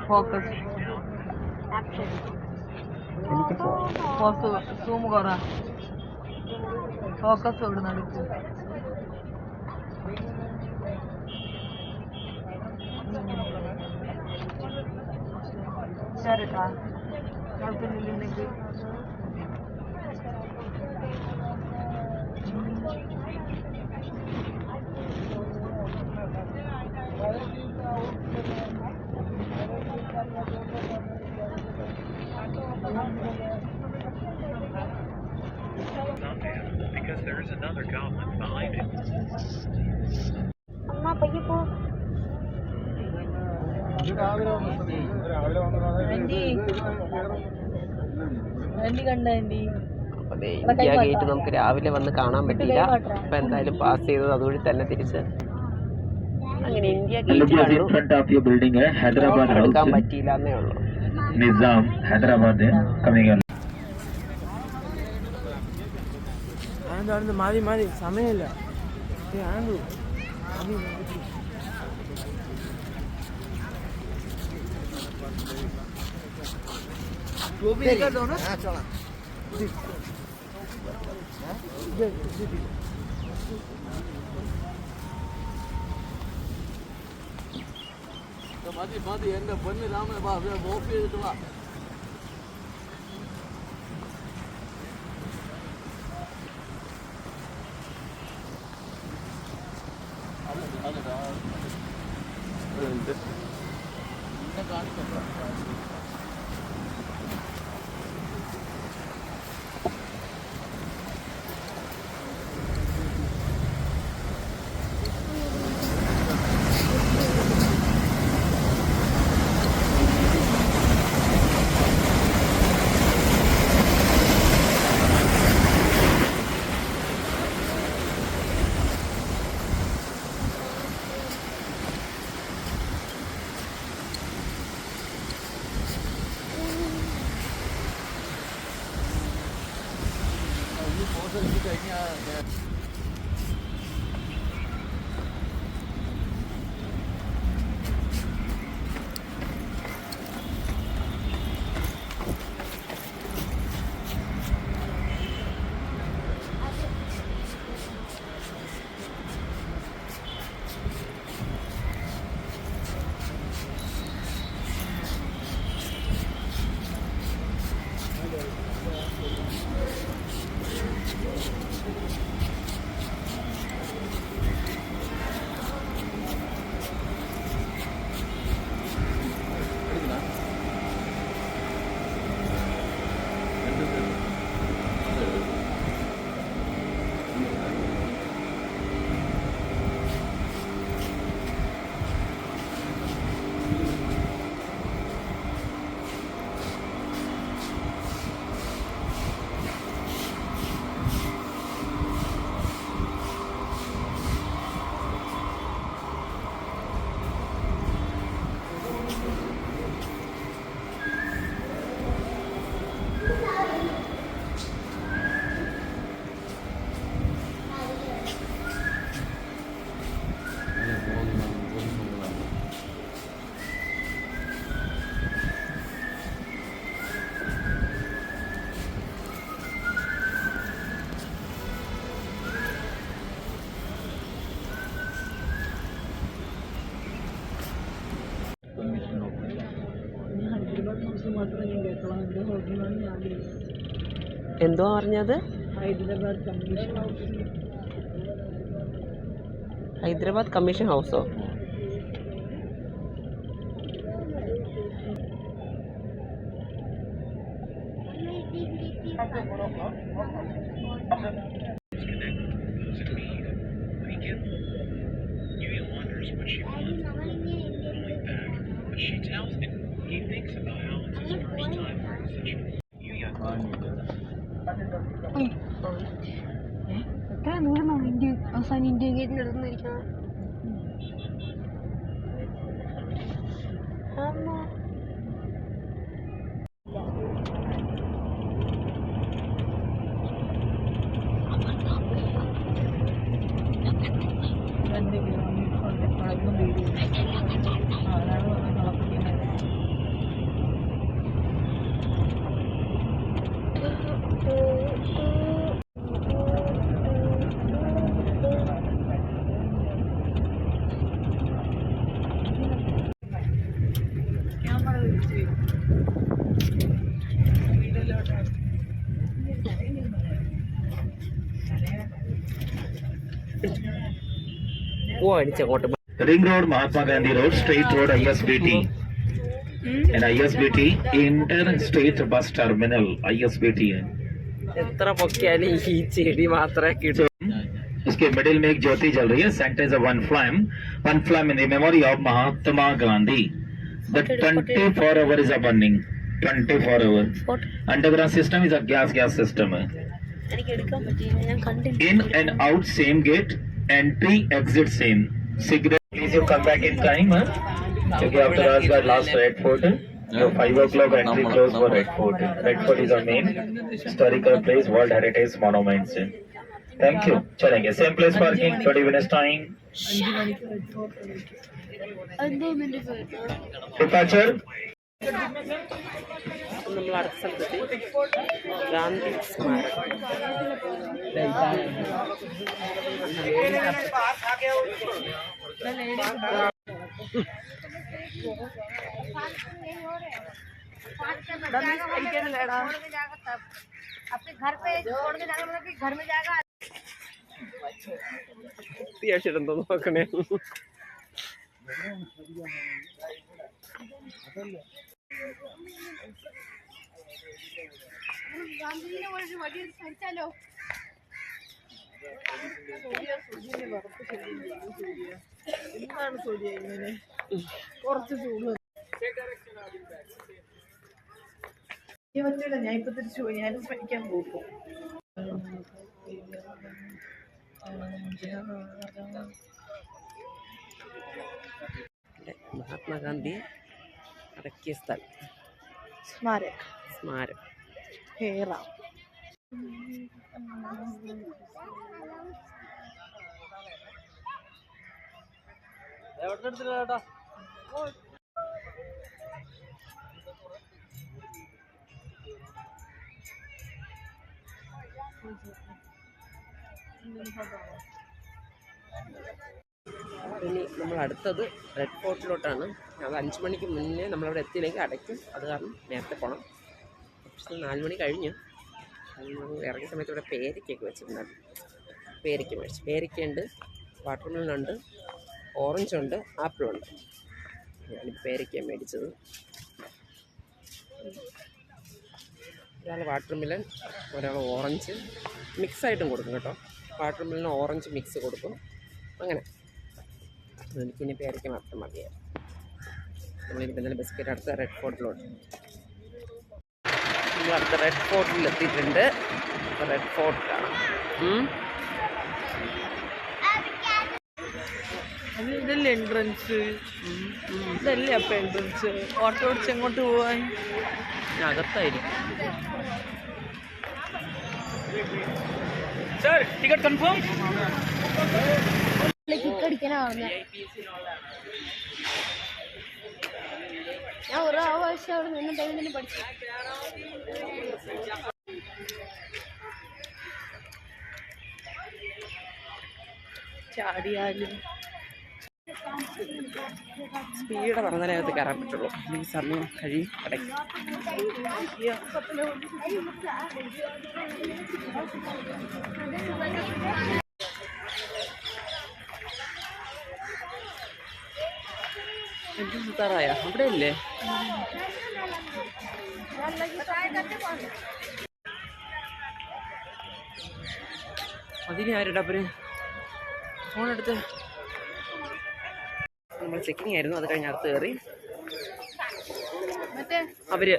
Focus zoom കുറ focus ഇവിടുന്ന് ശരിട്ടാ കുഴപ്പമില്ലെങ്കിൽ because there is another goblin behind it. അമ്മ പയ്യെ പോ. ഇന്ത്യ ഗേറ്റ് നമുക്ക് രാവിലെ വന്ന് കാണാൻ പറ്റില്ല. അപ്പൊ എന്തായാലും പാസ് ചെയ്തത് അതുവഴി തന്നെ തിരിച്ച് അങ്ങനെ ഇന്ത്യ ഗേറ്റ് എടുക്കാൻ പറ്റിയില്ല എന്നേ ഉള്ളൂ. നിസാം ഹൈദരാബാദ് കമ്മിങ് മാറി മാറി സമയമില്ല. മതി എന്റെ പൊന്നു രാമ ഓഫ് ചെയ്തിട്ട് വാ. എന്തോ പറഞ്ഞത്? ഹൈദരാബാദ് കമ്മീഷൻ ഹൗസോ? എത്ര ദൂരം ഇന്ത്യ അവസാനം ഇന്ത്യ ഗേറ്റിൻ്റെ അടുത്ത് നിന്നിരിക്കണം. Ring Road, Mahatma Gandhi Road, Straight Road, ISBT. And ISBT, Interstate Bus Terminal, ISBT है. എത്ര പൊക്കിയാലും ഈ ചെടി മാത്രമേ കിട്ടൂ. इसके मिडिल में एक ज्योति जल रही है. Sancta is a one flame in the memory of Mahatma Gandhi. The 24 hour is a burning. 24 hour. Underground system is a gas system. In and out same gate. Entry exit same. Cigarette. Please you come back in time. Okay, after Rajghat last Red Fort. So 5 o'clock entry close for Red Fort. Red Fort is our main historical place, World Heritage Monuments. Thank you. चलेंगे. Same place parking. 20 minutes time. Departure. നമ്മൾ അടുത്ത സ്ഥലത്തെത്തി. ഗാന്ധി സ്മാരകം. अपने घर पे छोड़ के जाना मतलब कि घर में जाएगा. അത്യാവശ്യം എന്തോ നോക്കണേ. എന്താണ് സൂര്യ ഇങ്ങനെ കുറച്ച് ചൂട് പറ്റില്ല. ഞാൻ ഇപ്പൊ തിരിച്ചു പോയി. ഞാനും പഠിക്കാൻ പോകും. മഹാത്മാഗാന്ധി അടക്കിയ സ്ഥലം സ്മാരകം ഹേറ. ഇനി നമ്മൾ അടുത്തത് റെഡ് ഫോർട്ടിലോട്ടാണ്. അത് 5 മണിക്ക് മുന്നേ നമ്മളവിടെ എത്തിയില്ലെങ്കിൽ അടയ്ക്കും. അത് കാരണം നേരത്തെ പോകണം. പക്ഷേ 4 മണി കഴിഞ്ഞു. ഇറങ്ങിയ സമയത്ത് ഇവിടെ പേരയ്ക്കൊക്കെ വെച്ചിട്ടുണ്ടായിരുന്നു. പേരയ്ക്ക മേടിച്ചു. പേരയ്ക്കുണ്ട്, വാട്ടർമെലനുണ്ട്, ഓറഞ്ചുണ്ട്, ആപ്പിളുണ്ട്. ഞാനിപ്പോൾ പേരയ്ക്ക മേടിച്ചത്. ഒരാൾ വാട്ടർമെലൻ, ഒരാൾ ഓറഞ്ച് മിക്സായിട്ടും കൊടുക്കും കേട്ടോ. വാട്ടർമെലൻ ഓറഞ്ച് മിക്സ് കൊടുക്കും. അങ്ങനെ എനിക്കിനി പേരയ്ക്ക മാത്രം മതിയായിരുന്നു. നമ്മളിപ്പോൾ എന്തെങ്കിലും ബിസ്ക്കറ്റ് അടുത്ത റെഡ് ഫോർട്ടിലോട്ട്. നമ്മൾ അടുത്ത റെഡ് ഫോർട്ടിൽ എത്തിയിട്ടുണ്ട്. റെഡ് ഫോർട്ടാണ്. ഇതല്ലേ എൻട്രൻസ്? ഇതല്ലേ അപ്പം എൻട്രൻസ്? ഓട്ടോ ഓടിച്ച് എങ്ങോട്ട് പോവാൻ? അകത്തായിരിക്കും. Sir ticket confirm? കിക്ക് അടിക്കാനാവുന്ന ഞാൻ ഒരു ആവശ്യം അവിടെ നിന്ന് തന്നെ പഠിച്ചു. ചാടിയാലും സ്പീഡ് പറഞ്ഞാലേ അകത്ത് കയറാൻ പറ്റുള്ളൂ. ഈ സമയം കഴിയും ഇടയ്ക്ക്. സുതാറായ അവിടെ ഇല്ലേ? അതിന് ആരുടപ്പര് ഫോണെടുത്ത് നമ്മൾ ചെക്കിങ് ആയിരുന്നു. അത് കഴിഞ്ഞ് അകത്ത് കയറി അവര്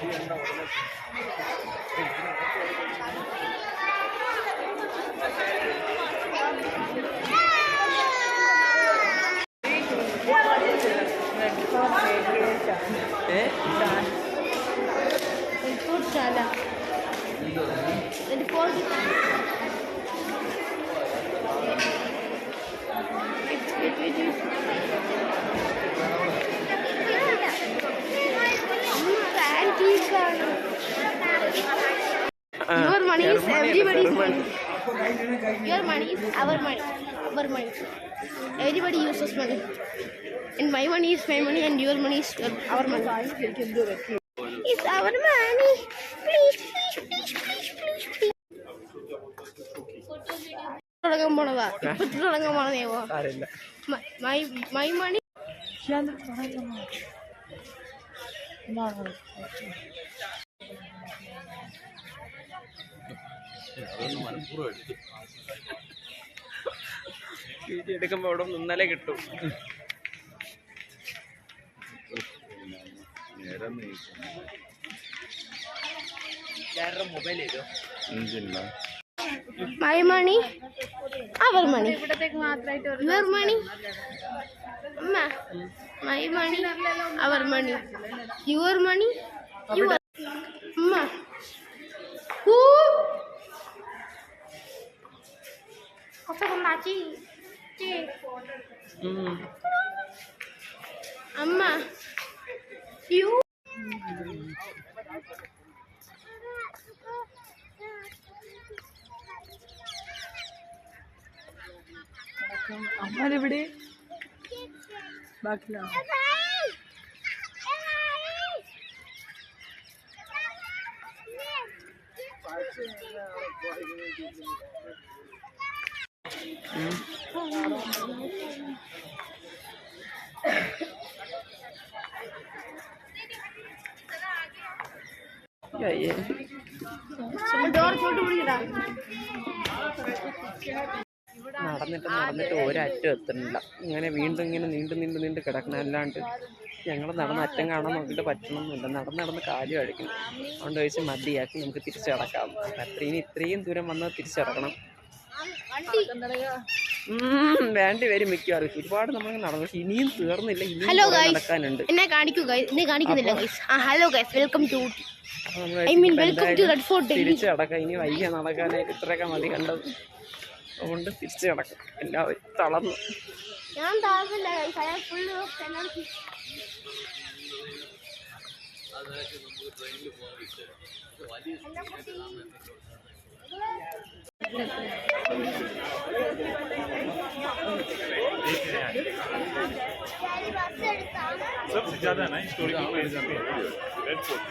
Your money is everybody's money. Your money is our money. Our money. Everybody uses money. And my money is my money and your money is our money. It's our money. Please, please, please, please, please, please. തുടങ്ങാൻ പോണതാ ഇപ്പൊ തുടങ്ങാൻ പോണതേവോ my money video എടുക്കുമ്പോ അവിടെ നിന്നാലേ കിട്ടും. Mobile ചെയ്തോ my money our money your money അമ്മ my money our money your money your അമ്മ അമ്മ യു അമ്മാരെവിടെ ബാക്കിലാണ് ഡോർ ചോട്ട് പിടിക്കടാ നടന്നിട്ട് ഒരറ്റം എത്തുന്നില്ല. ഇങ്ങനെ വീണ്ടും ഇങ്ങനെ നീണ്ടു കിടക്കണം. അല്ലാണ്ട് ഞങ്ങൾ നടന്ന് അറ്റം കാണാൻ നോക്കിയിട്ട് പറ്റണമെന്നില്ല. നടന്ന് കാലും അടിക്കണം. അതുകൊണ്ട് ചോദിച്ച് മതിയാക്കി നമുക്ക് തിരിച്ചു കിടക്കാം. ഇത്രയും ദൂരം വന്നാൽ തിരിച്ചിറക്കണം. വേണ്ടി വരും മിക്കവാറും. ഒരുപാട് നമ്മളിങ്ങനെ നടന്നു. പക്ഷെ ഇനിയും തീർന്നില്ല. ഇനിയും നടക്കാനുണ്ട്. എന്നെ കാണിക്കുന്നില്ല. ഹലോ ഗൈസ്, വെൽക്കം ടു തിരിച്ചു കിടക്കാം. ഇനി വയ്യ നടക്കാനായിട്ട്. ഇത്രയൊക്കെ മതി കണ്ടത്. അതുകൊണ്ട് തിരിച്ചു കിടക്കും. എല്ലാവരും തളർന്നു. ഞാൻ താഴ്ന്നില്ല. ഫുള്ള് सबसे ज्यादा ना हिस्टोरिकल प्लेस पे रेड फोर्ट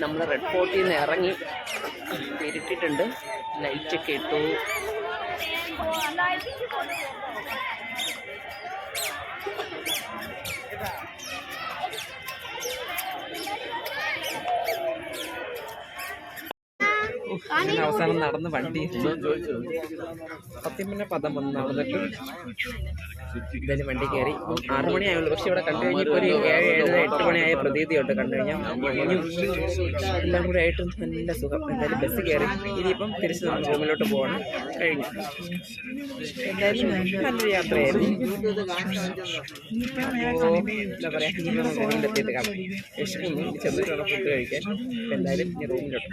നമ്മൾ റെഡ് ഫോർട്ടിൽ നിന്ന് ഇറങ്ങി തിരിട്ടിട്ടുണ്ട്. ലൈറ്റൊക്കെ ഇട്ടു. അങ്ങനെ അവസാനം നടന്ന് വണ്ടി സത്യം പദം വന്ന് നടന്നിട്ട് എന്തായാലും വണ്ടി കയറി. 6 മണിയായുള്ളൂ. പക്ഷെ ഇവിടെ കണ്ടു കഴിഞ്ഞപ്പോൾ ഒരു 7-8 മണിയായ പ്രതീതിയുണ്ട്. കണ്ടു കഴിഞ്ഞാൽ എല്ലാം കൂടെ ആയിട്ട് നല്ല സുഖം. എന്തായാലും ബസ് കയറി. ഇനിയിപ്പം തിരിച്ച് നമ്മൾ റൂമിലോട്ട് പോകണം. കഴിഞ്ഞു. എന്തായാലും നല്ലൊരു യാത്രയായിരുന്നു. അപ്പോൾ എന്താ പറയുക, ഇനിയിപ്പോൾ റൂമിലെത്തിയിട്ട് കാണാം. വിശക്കുന്നു. ചെന്നിട്ടുള്ള ഫുഡ് കഴിക്കാൻ. എന്തായാലും റൂമിലോട്ട്